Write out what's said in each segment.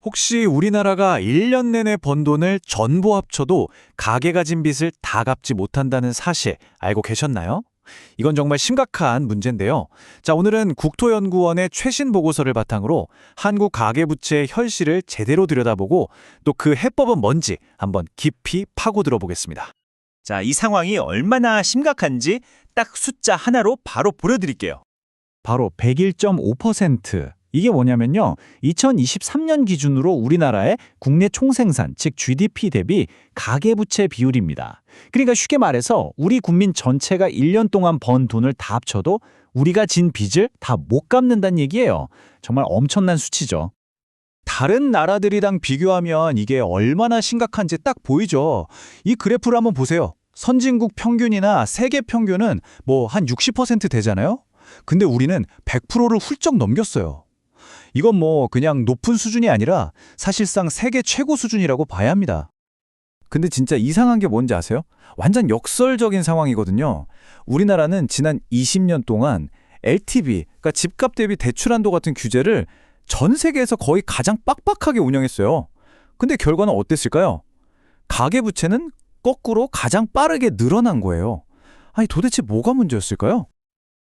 혹시 우리나라가 1년 내내 번 돈을 전부 합쳐도 가게가 진 빚을 다 갚지 못한다는 사실 알고 계셨나요? 이건 정말 심각한 문제인데요. 자, 오늘은 국토연구원의 최신 보고서를 바탕으로 한국 가계부채의 현실을 제대로 들여다보고 또 그 해법은 뭔지 한번 깊이 파고들어 보겠습니다. 자, 이 상황이 얼마나 심각한지 딱 숫자 하나로 바로 보여드릴게요. 바로 101.5%. 이게 뭐냐면요. 2023년 기준으로 우리나라의 국내 총생산, 즉 GDP 대비 가계부채 비율입니다. 그러니까 쉽게 말해서 우리 국민 전체가 1년 동안 번 돈을 다 합쳐도 우리가 진 빚을 다 못 갚는다는 얘기예요. 정말 엄청난 수치죠. 다른 나라들이랑 비교하면 이게 얼마나 심각한지 딱 보이죠. 이 그래프를 한번 보세요. 선진국 평균이나 세계 평균은 뭐 한 60% 되잖아요. 근데 우리는 100%를 훌쩍 넘겼어요. 이건 뭐 그냥 높은 수준이 아니라 사실상 세계 최고 수준이라고 봐야 합니다. 근데 진짜 이상한 게 뭔지 아세요? 완전 역설적인 상황이거든요. 우리나라는 지난 20년 동안 LTV, 그러니까 집값 대비 대출 한도 같은 규제를 전 세계에서 거의 가장 빡빡하게 운영했어요. 근데 결과는 어땠을까요? 가계부채는 거꾸로 가장 빠르게 늘어난 거예요. 아니 도대체 뭐가 문제였을까요?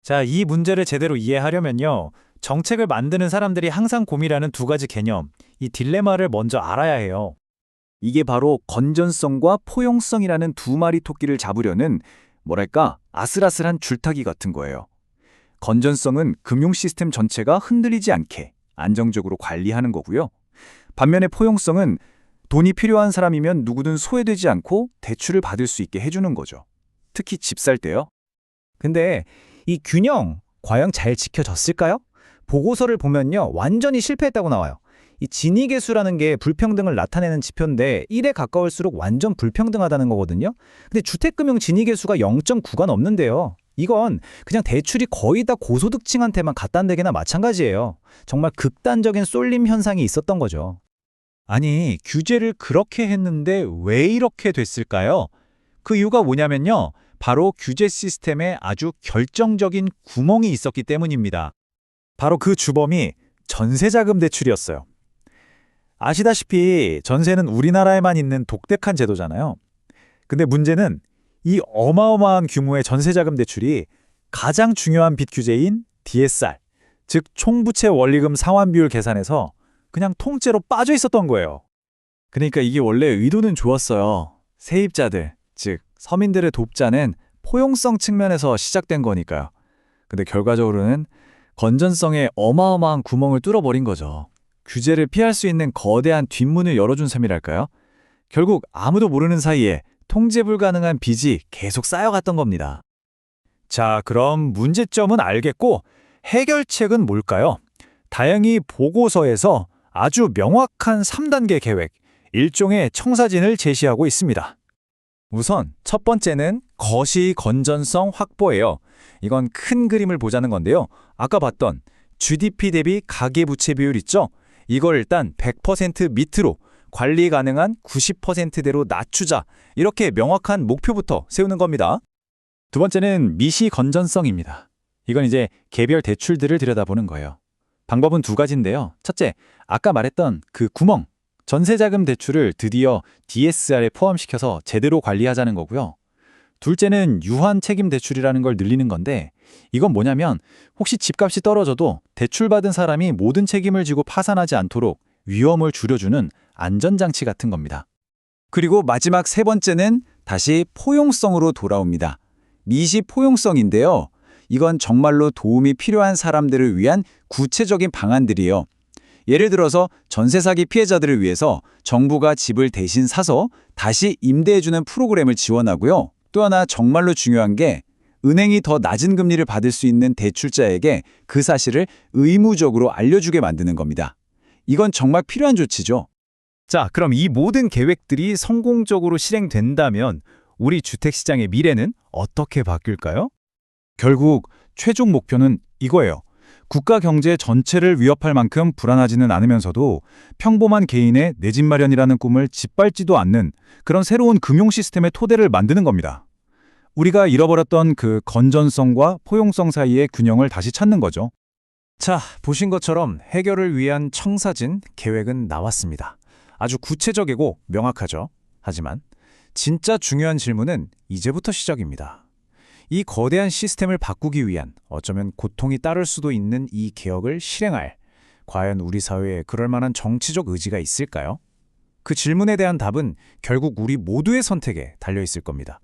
자, 이 문제를 제대로 이해하려면요. 정책을 만드는 사람들이 항상 고민하는 두 가지 개념, 이 딜레마를 먼저 알아야 해요. 이게 바로 건전성과 포용성이라는 두 마리 토끼를 잡으려는 뭐랄까 아슬아슬한 줄타기 같은 거예요. 건전성은 금융 시스템 전체가 흔들리지 않게 안정적으로 관리하는 거고요. 반면에 포용성은 돈이 필요한 사람이면 누구든 소외되지 않고 대출을 받을 수 있게 해주는 거죠. 특히 집 살 때요. 근데 이 균형 과연 잘 지켜졌을까요? 보고서를 보면요. 완전히 실패했다고 나와요. 이 지니계수라는 게 불평등을 나타내는 지표인데 1에 가까울수록 완전 불평등하다는 거거든요. 근데 주택금융 지니계수가 0.9가 넘는데요. 이건 그냥 대출이 거의 다 고소득층한테만 갖다 대게나 마찬가지예요. 정말 극단적인 쏠림 현상이 있었던 거죠. 아니, 규제를 그렇게 했는데 왜 이렇게 됐을까요? 그 이유가 뭐냐면요. 바로 규제 시스템에 아주 결정적인 구멍이 있었기 때문입니다. 바로 그 주범이 전세자금 대출이었어요. 아시다시피 전세는 우리나라에만 있는 독특한 제도잖아요. 근데 문제는 이 어마어마한 규모의 전세자금 대출이 가장 중요한 빚 규제인 DSR, 즉 총부채 원리금 상환 비율 계산에서 그냥 통째로 빠져 있었던 거예요. 그러니까 이게 원래 의도는 좋았어요. 세입자들, 즉 서민들을 돕자는 포용성 측면에서 시작된 거니까요. 근데 결과적으로는 건전성에 어마어마한 구멍을 뚫어버린 거죠. 규제를 피할 수 있는 거대한 뒷문을 열어준 셈이랄까요? 결국 아무도 모르는 사이에 통제 불가능한 빚이 계속 쌓여갔던 겁니다. 자, 그럼 문제점은 알겠고 해결책은 뭘까요? 다행히 보고서에서 아주 명확한 3단계 계획, 일종의 청사진을 제시하고 있습니다. 우선 첫 번째는 거시 건전성 확보예요. 이건 큰 그림을 보자는 건데요. 아까 봤던 GDP 대비 가계부채 비율 있죠? 이걸 일단 100% 밑으로 관리 가능한 90%대로 낮추자. 이렇게 명확한 목표부터 세우는 겁니다. 두 번째는 미시 건전성입니다. 이건 이제 개별 대출들을 들여다보는 거예요. 방법은 두 가지인데요. 첫째, 아까 말했던 그 구멍, 전세자금 대출을 드디어 DSR에 포함시켜서 제대로 관리하자는 거고요. 둘째는 유한 책임 대출이라는 걸 늘리는 건데 이건 뭐냐면 혹시 집값이 떨어져도 대출받은 사람이 모든 책임을 지고 파산하지 않도록 위험을 줄여주는 안전장치 같은 겁니다. 그리고 마지막 세 번째는 다시 포용성으로 돌아옵니다. 미시 포용성인데요. 이건 정말로 도움이 필요한 사람들을 위한 구체적인 방안들이에요. 예를 들어서 전세 사기 피해자들을 위해서 정부가 집을 대신 사서 다시 임대해주는 프로그램을 지원하고요. 또 하나 정말로 중요한 게 은행이 더 낮은 금리를 받을 수 있는 대출자에게 그 사실을 의무적으로 알려주게 만드는 겁니다. 이건 정말 필요한 조치죠. 자, 그럼 이 모든 계획들이 성공적으로 실행된다면 우리 주택시장의 미래는 어떻게 바뀔까요? 결국 최종 목표는 이거예요. 국가 경제 전체를 위협할 만큼 불안하지는 않으면서도 평범한 개인의 내 집 마련이라는 꿈을 짓밟지도 않는 그런 새로운 금융 시스템의 토대를 만드는 겁니다. 우리가 잃어버렸던 그 건전성과 포용성 사이의 균형을 다시 찾는 거죠. 자, 보신 것처럼 해결을 위한 청사진 계획은 나왔습니다. 아주 구체적이고 명확하죠. 하지만 진짜 중요한 질문은 이제부터 시작입니다. 이 거대한 시스템을 바꾸기 위한 어쩌면 고통이 따를 수도 있는 이 개혁을 실행할 과연 우리 사회에 그럴 만한 정치적 의지가 있을까요? 그 질문에 대한 답은 결국 우리 모두의 선택에 달려 있을 겁니다.